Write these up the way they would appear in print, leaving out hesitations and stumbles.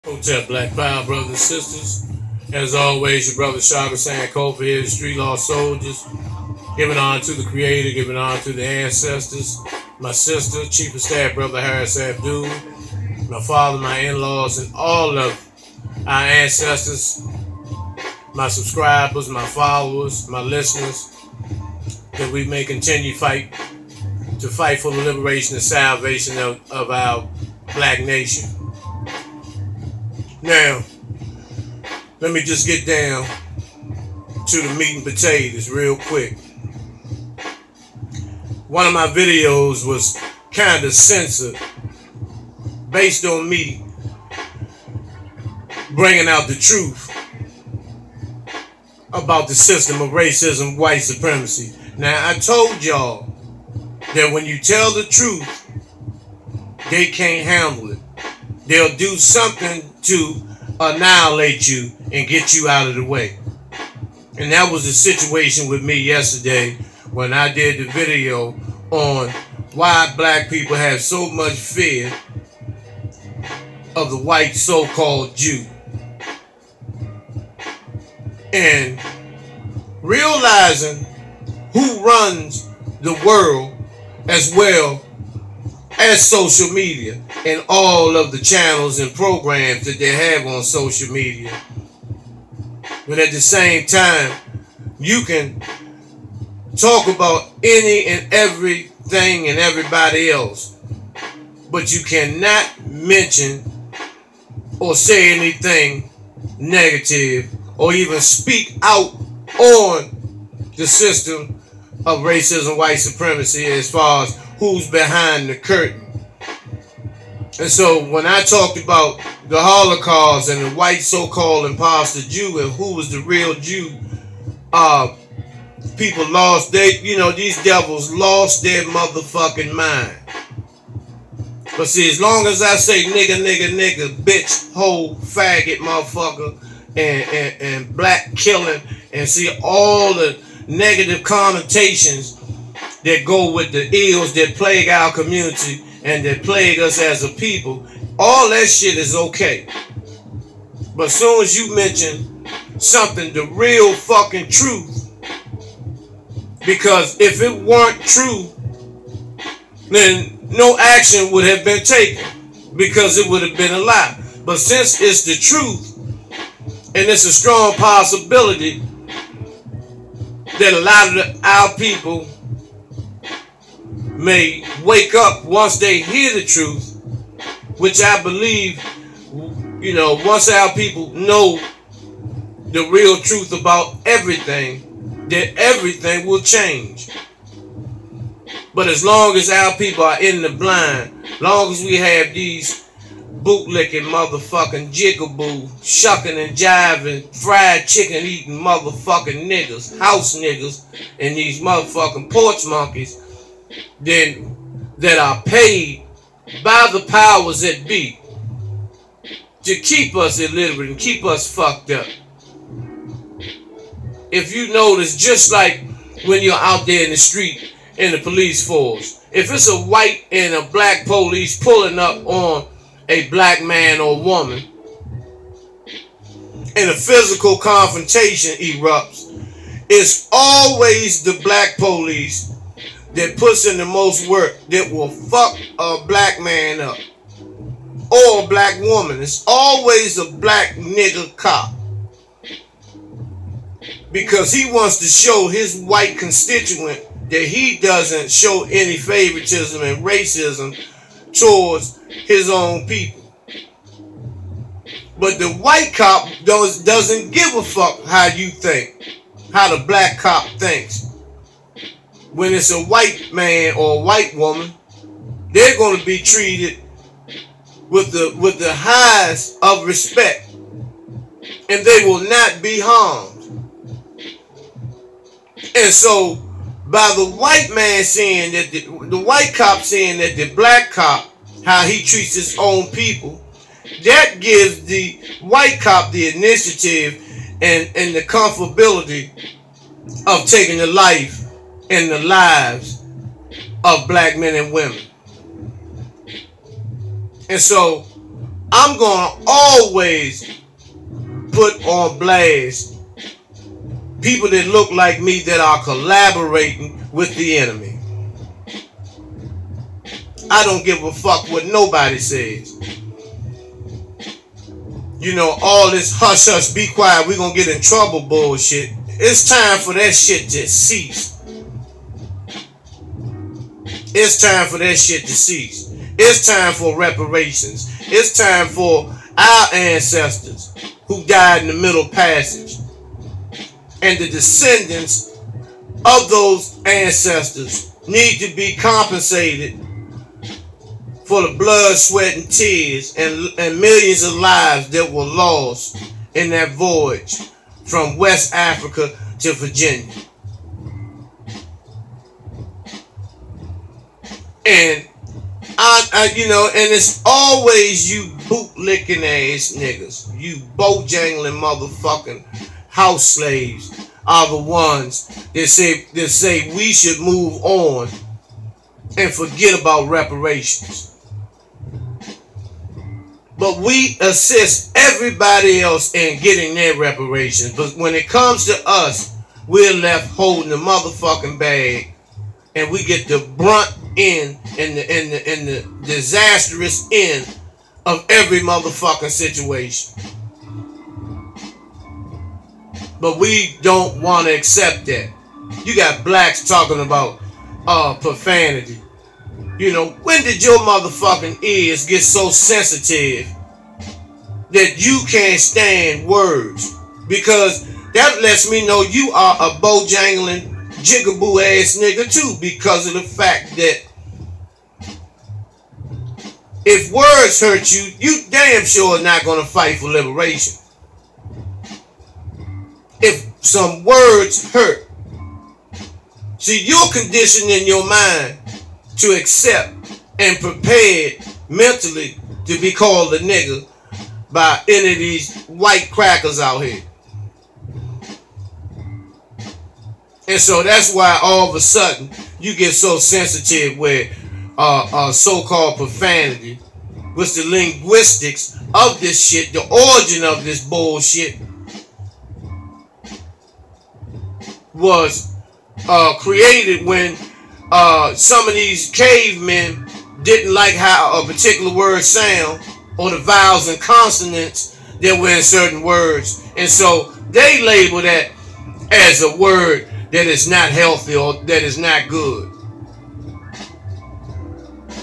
Hotel Black Power, brothers and sisters. As always, your brother Shaka saying, Kofa here, the street law soldiers. Giving honor to the Creator, giving honor to the ancestors. My sister, Chief of Staff, Brother Harris Abdul. My father, my in-laws, and all of our ancestors. My subscribers, my followers, my listeners. That we may continue to fight for the liberation and salvation of our black nation. Now, let me just get down to the meat and potatoes real quick. One of my videos was kind of censored based on me bringing out the truth about the system of racism, white supremacy. Now, I told y'all that when you tell the truth, they can't handle it. They'll do something to annihilate you and get you out of the way. And that was the situation with me yesterday when I did the video on why black people have so much fear of the white so-called Jew. And realizing who runs the world as well as social media and all of the channels and programs that they have on social media. But at the same time, you can talk about any and everything and everybody else, but you cannot mention or say anything negative or even speak out on the system of racism, white supremacy, as far as who's behind the curtain. And so when I talked about the Holocaust and the white so-called imposter Jew and who was the real Jew, people lost these devils lost their motherfucking mind. But see, as long as I say nigga, nigga, nigga, bitch, hoe, faggot, motherfucker, and black killing, and see all the negative connotations that go with the ills that plague our community and that plague us as a people, all that shit is okay. But as soon as you mention something, the real fucking truth, because if it weren't true, then no action would have been taken because it would have been a lie. But since it's the truth, and it's a strong possibility that a lot of our people may wake up once they hear the truth, which I believe, once our people know the real truth about everything, that everything will change. But as long as our people are in the blind, as long as we have these bootlicking motherfucking jigaboo, shucking and jiving, fried chicken eating motherfucking niggas, house niggas, and these motherfucking porch monkeys that are paid by the powers that be to keep us illiterate and keep us fucked up. If you notice, just like when you're out there in the street in the police force, if it's a white and a black police pulling up on a black man or woman and a physical confrontation erupts, it's always the black police that puts in the most work that will fuck a black man up or a black woman. It's always a black nigga cop, because he wants to show his white constituent that he doesn't show any favoritism and racism towards his own people. But the white cop doesn't give a fuck how you think, how the black cop thinks. When it's a white man or a white woman, they're going to be treated with the highest of respect, and they will not be harmed. And so, by the white man saying that the white cop saying that the black cop, how he treats his own people, that gives the white cop the initiative and the comfortability of taking the life and the lives of black men and women. And so I'm gonna always put on blast people that look like me that are collaborating with the enemy. I don't give a fuck what nobody says. You know, all this hush hush, be quiet, we gonna get in trouble bullshit. It's time for that shit to cease. It's time for that shit to cease. It's time for reparations. It's time for our ancestors who died in the Middle Passage and the descendants of those ancestors need to be compensated for the blood, sweat, and tears and millions of lives that were lost in that voyage from West Africa to Virginia. And you know, and it's always you bootlicking ass niggas, you bojangling motherfucking house slaves are the ones that say we should move on and forget about reparations. But we assist everybody else in getting their reparations. But when it comes to us, we're left holding the motherfucking bag, and we get the brunt end and the disastrous end of every motherfucking situation. But we don't want to accept that. You got blacks talking about profanity. You know, when did your motherfucking ears get so sensitive that you can't stand words? Because that lets me know you are a bojangling, jigaboo ass nigga too, because of the fact that if words hurt you, you damn sure are not going to fight for liberation. If some words hurt, see, you're conditioning your mind to accept and prepared mentally to be called a nigga by any of these white crackers out here. And so that's why all of a sudden you get so sensitive where so-called profanity, with the linguistics of this shit, the origin of this bullshit was created when some of these cavemen didn't like how a particular word sound or the vowels and consonants that were in certain words, and so they label that as a word that is not healthy or that is not good.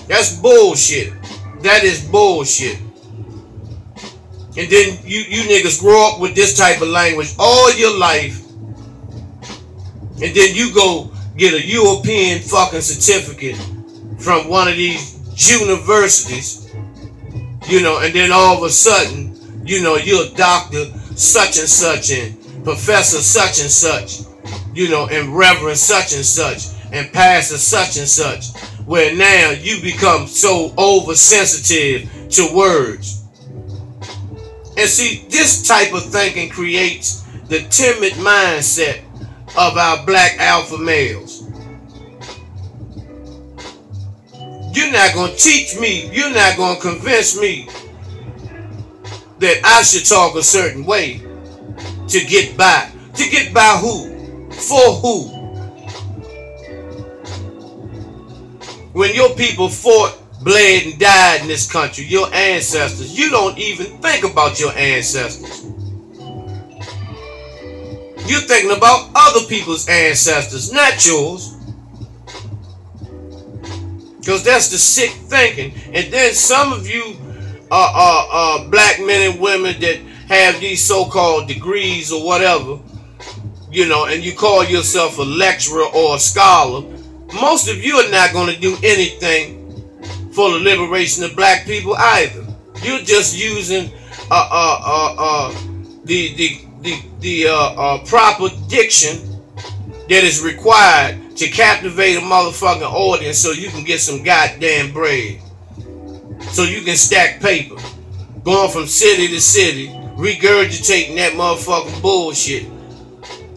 That's bullshit. That is bullshit. And then you niggas grow up with this type of language all your life, and then you go get a European fucking certificate from one of these universities, you know, and then all of a sudden, you know, you're a doctor such and such and professor such and such, you know, and reverend such and such and pastor such and such, where now you become so oversensitive to words. And see, this type of thinking creates the timid mindset of our black alpha males. You're not going to teach me, you're not going to convince me that I should talk a certain way to get by. To get by who? For who? When your people fought, bled, and died in this country, your ancestors, you don't even think about your ancestors. You're thinking about other people's ancestors, not yours. Because that's the sick thinking. And then some of you black men and women that have these so-called degrees or whatever, you know, and you call yourself a lecturer or a scholar, most of you are not going to do anything for the liberation of black people either. You're just using the proper diction that is required to captivate a motherfucking audience so you can get some goddamn bread. So you can stack paper. Going from city to city, regurgitating that motherfucking bullshit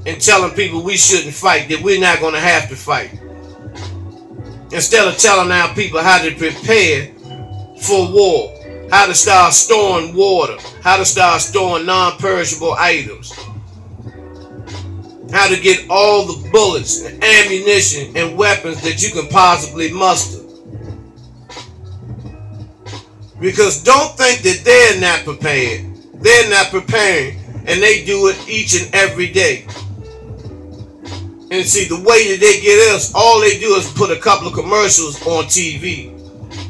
and telling people we shouldn't fight, that we're not going to have to fight. Instead of telling our people how to prepare for war. how to start storing water, how to start storing non-perishable items, how to get all the bullets and ammunition and weapons that you can possibly muster. Because don't think that they're not prepared. They're not preparing, and they do it each and every day. And see, the way that they get us, all they do is put a couple of commercials on TV.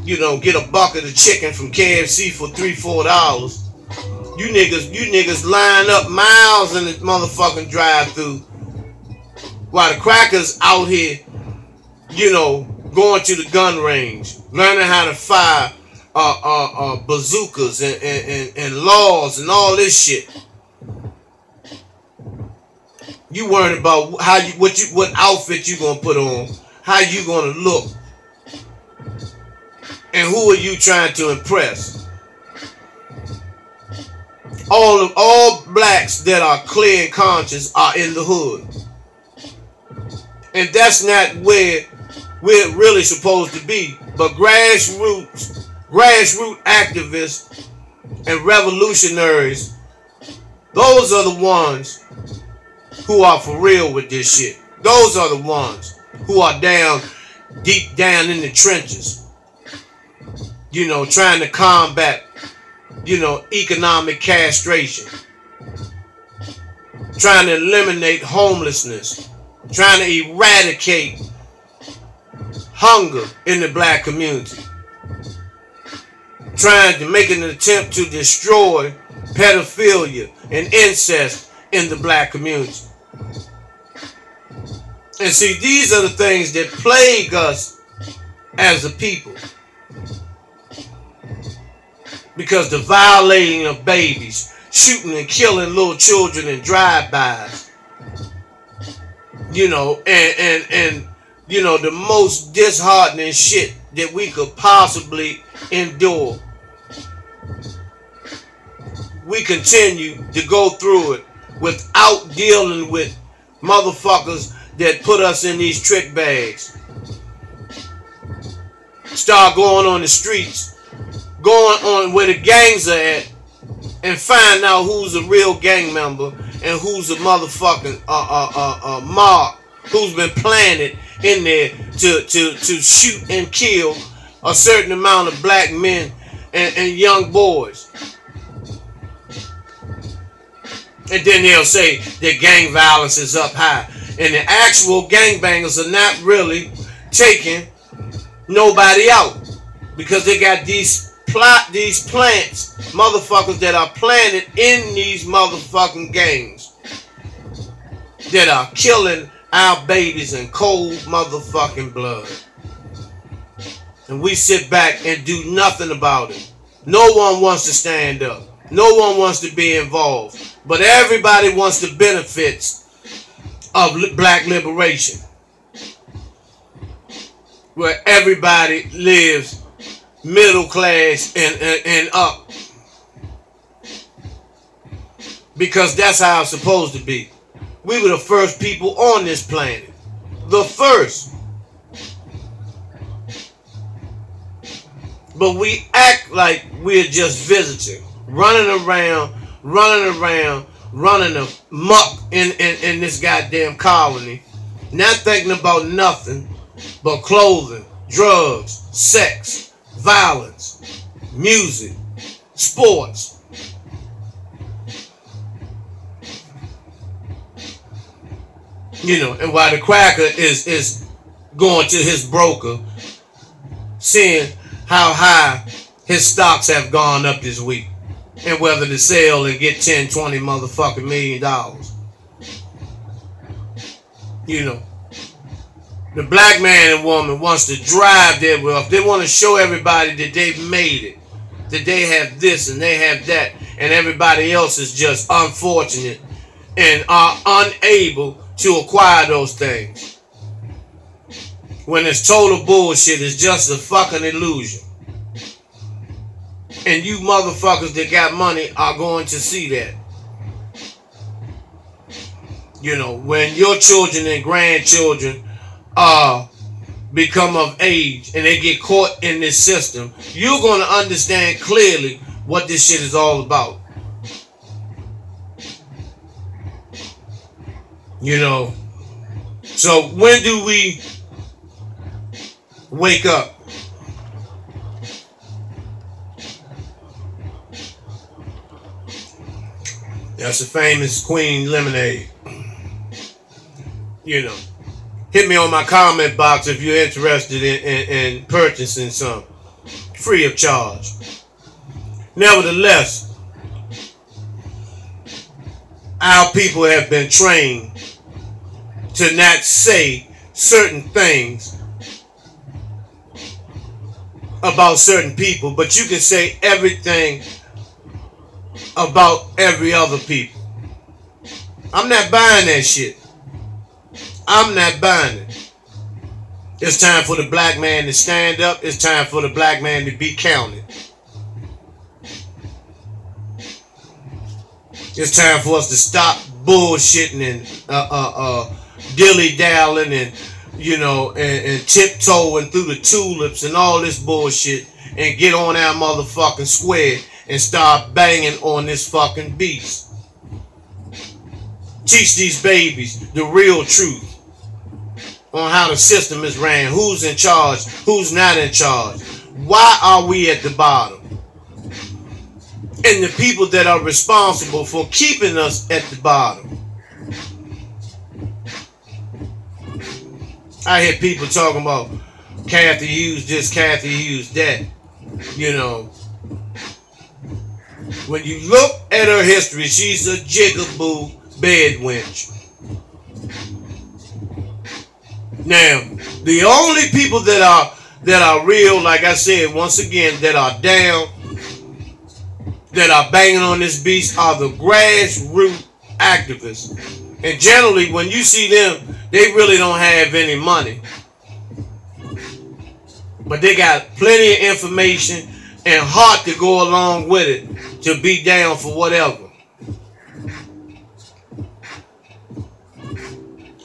You know, get a bucket of chicken from KFC for $3-4. You niggas line up miles in the motherfucking drive-through, while the crackers out here, you know, going to the gun range, learning how to fire bazookas and laws and all this shit. You worrying about what outfit you gonna put on, how you gonna look, and who are you trying to impress? All blacks that are clear and conscious are in the hood, and that's not where we're really supposed to be. But grassroots activists and revolutionaries, those are the ones who are for real with this shit. Those are the ones who are down, deep down in the trenches, you know, trying to combat, you know, economic castration, trying to eliminate homelessness, trying to eradicate hunger in the black community, trying to make an attempt to destroy pedophilia and incest in the black community. And see, these are the things that plague us as a people. Because the violating of babies, shooting and killing little children in drive-bys, you know, and you know, the most disheartening shit that we could possibly endure. We continue to go through it without dealing with motherfuckers that put us in these trick bags. Start going on the streets, going on where the gangs are at, and find out who's a real gang member and who's a motherfucking mob, who's been planted in there to shoot and kill a certain amount of black men and young boys. And then they'll say that gang violence is up high. And the actual gangbangers are not really taking nobody out. Because they got these plants, motherfuckers that are planted in these motherfucking gangs, that are killing our babies in cold motherfucking blood. And we sit back and do nothing about it. No one wants to stand up. No one wants to be involved. But everybody wants the benefits of black liberation, where everybody lives middle class and up. Because that's how it's supposed to be. We were the first people on this planet. The first. But we act like we're just visiting, running around, running amok in this goddamn colony, not thinking about nothing but clothing, drugs, sex, violence, music, sports. You know, and while the cracker is going to his broker, seeing how high his stocks have gone up this week, and whether to sell and get 10, 20 motherfucking $1 million. You know, the black man and woman wants to drive their wealth. They want to show everybody that they've made it, that they have this and they have that, and everybody else is just unfortunate and are unable to acquire those things. When it's total bullshit, it's just a fucking illusion. And you motherfuckers that got money are going to see that. You know, when your children and grandchildren are become of age and they get caught in this system, you're going to understand clearly what this shit is all about. You know, so when do we wake up? That's a famous Queen Lemonade. You know, hit me on my comment box if you're interested in purchasing some, free of charge. Nevertheless, our people have been trained to not say certain things about certain people, but you can say everything about every other people. I'm not buying that shit. I'm not buying it. It's time for the black man to stand up. It's time for the black man to be counted. It's time for us to stop bullshitting and dilly-dallying and, you know, and tiptoeing through the tulips and all this bullshit and get on our motherfucking square and start banging on this fucking beast. Teach these babies the real truth on how the system is ran, who's in charge, who's not in charge. Why are we at the bottom? And the people that are responsible for keeping us at the bottom. I hear people talking about Kathy Hughes this, Kathy Hughes that. You know, when you look at her history, she's a jigaboo bed wench. Now, the only people that are real, like I said, once again, that are down, that are banging on this beast are the grassroots activists. And generally, when you see them, they really don't have any money. But they got plenty of information and heart to go along with it, to be down for whatever.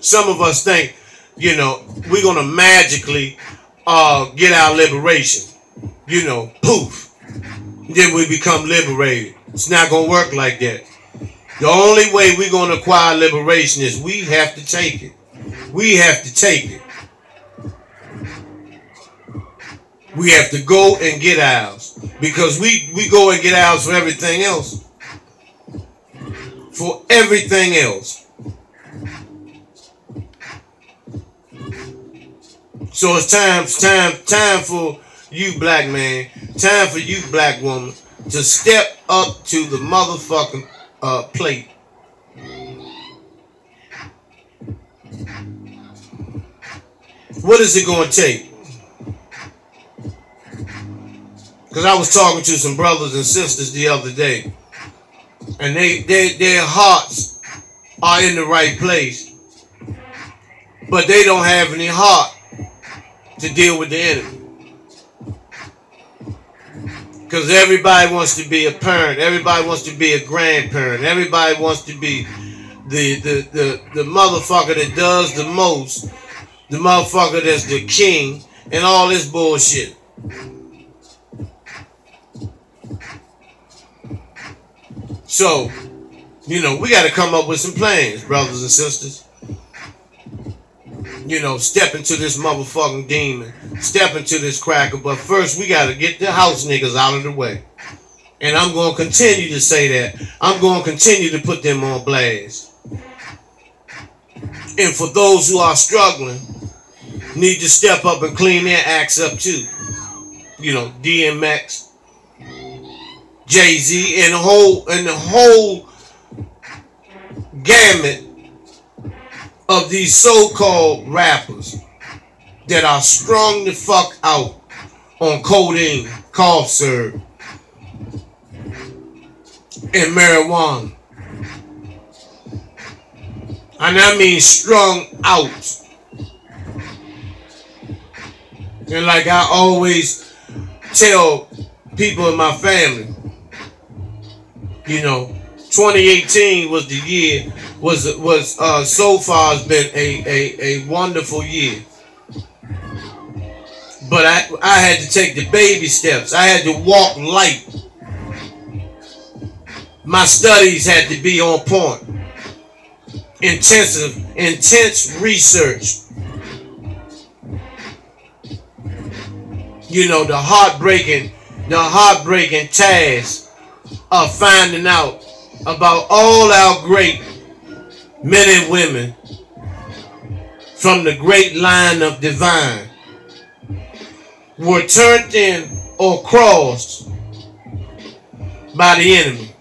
Some of us think, you know, we're going to magically get our liberation. You know, poof. Then we become liberated. It's not going to work like that. The only way we're going to acquire liberation is we have to take it. We have to take it. We have to go and get ours. Because we go and get ours for everything else. For everything else. So it's time for you, black man, time for you, black woman, to step up to the motherfucking plate. What is it going to take? Because I was talking to some brothers and sisters the other day, and their hearts are in the right place, but they don't have any heart to deal with the enemy. Because everybody wants to be a parent, everybody wants to be a grandparent, everybody wants to be the motherfucker that does the most, the motherfucker that's the king, and all this bullshit. So, you know, we got to come up with some plans, brothers and sisters. You know, step into this motherfucking demon. Step into this cracker. But first, we got to get the house niggas out of the way. And I'm going to continue to say that. I'm going to continue to put them on blast. And for those who are struggling, need to step up and clean their acts up too. You know, DMX, Jay-Z, and the whole gamut of these so-called rappers that are strung the fuck out on codeine, cough syrup, and marijuana. And I mean strung out. And like I always tell people in my family, you know, 2018 was the year, so far has been a wonderful year. But I had to take the baby steps. I had to walk light. My studies had to be on point. Intense research. You know, the heartbreaking task of finding out about all our great men and women from the great line of divine were turned in or crossed by the enemy.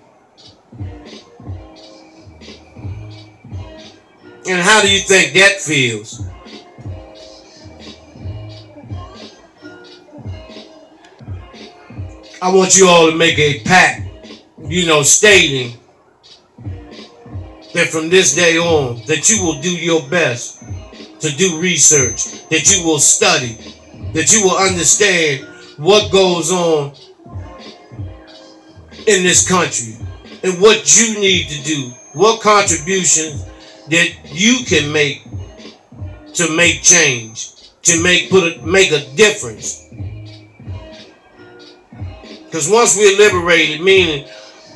And how do you think that feels? I want you all to make a pact, you know, stating that from this day on, that you will do your best to do research, that you will study, that you will understand what goes on in this country and what you need to do, what contributions that you can make to make change, to make a difference. Because once we're liberated, meaning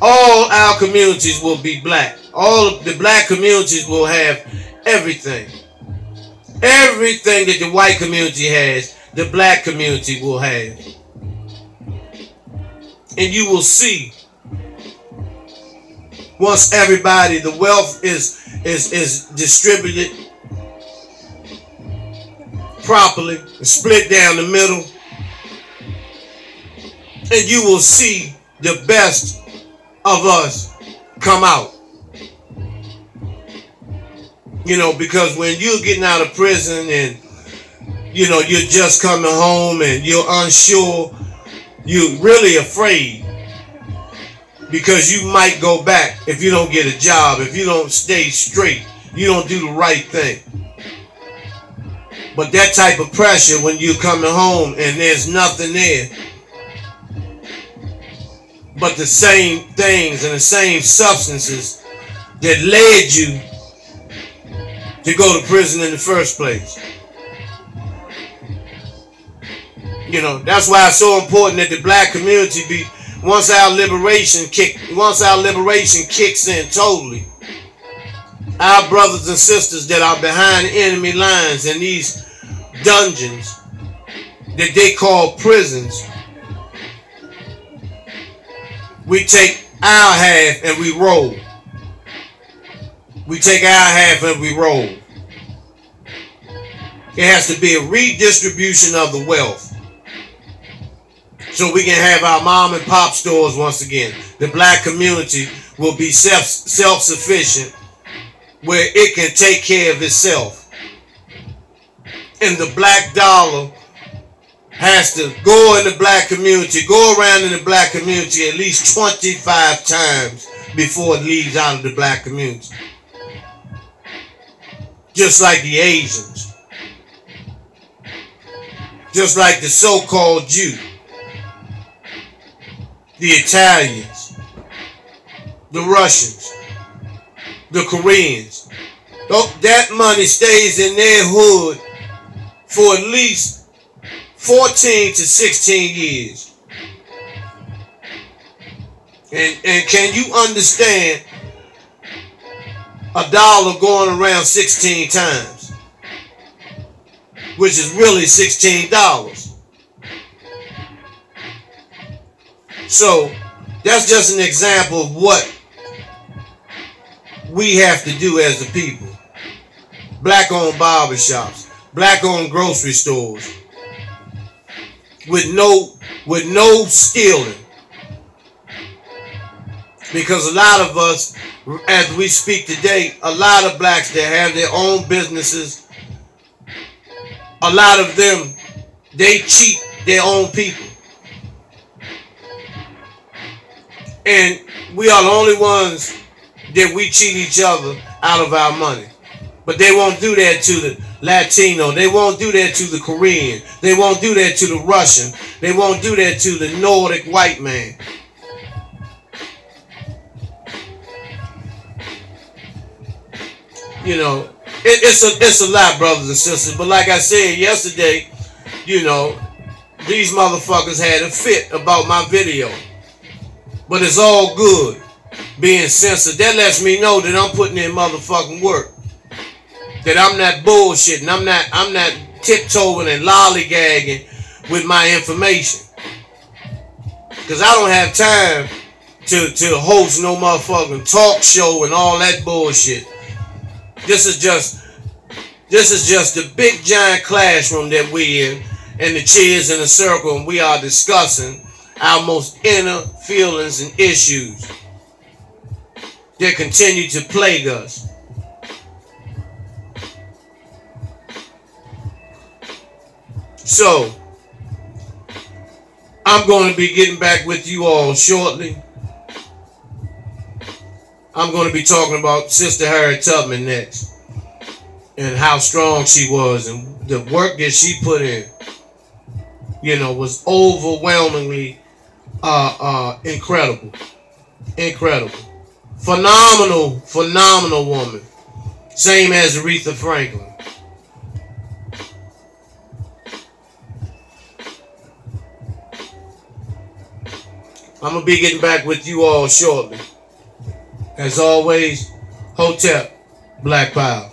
all our communities will be black. All of the black communities will have everything. Everything that the white community has, the black community will have. And you will see, once everybody, the wealth is distributed properly, split down the middle, and you will see the best of us come out. You know, because when you're getting out of prison and, you know, you're just coming home and you're unsure, you're really afraid because you might go back if you don't get a job, if you don't stay straight, you don't do the right thing. But that type of pressure when you're coming home and there's nothing there but the same things and the same substances that led you to go to prison in the first place. You know, that's why it's so important that the black community be, once our liberation kicks in totally, our brothers and sisters that are behind enemy lines in these dungeons that they call prisons, we take our half and we roll. We take our half and we roll. It has to be a redistribution of the wealth, so we can have our mom and pop stores once again. The black community will be self-sufficient, where it can take care of itself. And the black dollar has to go in the black community, go around in the black community at least 25 times before it leaves out of the black community. Just like the Asians. Just like the so-called Jew. The Italians. The Russians. The Koreans. That money stays in their hood for at least 14 to 16 years. And can you understand a dollar going around 16 times, which is really $16? So that's just an example of what we have to do as a people. Black-owned barbershops, black-owned grocery stores, with no stealing. Because a lot of us, as we speak today, a lot of blacks that have their own businesses, a lot of them, they cheat their own people. And we are the only ones that we cheat each other out of our money. But they won't do that to the Latino. They won't do that to the Korean. They won't do that to the Russian. They won't do that to the Nordic white man. You know, it's a lot, brothers and sisters. But like I said yesterday, you know, these motherfuckers had a fit about my video. But it's all good being censored. That lets me know that I'm putting in motherfucking work. That I'm not bullshitting. I'm not tiptoeing and lollygagging with my information. Cause I don't have time to host no motherfucking talk show and all that bullshit. This is just the big giant classroom that we in, and the chairs in a circle, and we are discussing our most inner feelings and issues that continue to plague us. So, I'm going to be getting back with you all shortly. I'm going to be talking about Sister Harriet Tubman next, and how strong she was, and the work that she put in, you know, was overwhelmingly incredible. Incredible. Phenomenal woman. Same as Aretha Franklin. I'm going to be getting back with you all shortly. As always, Hotep, Black Power.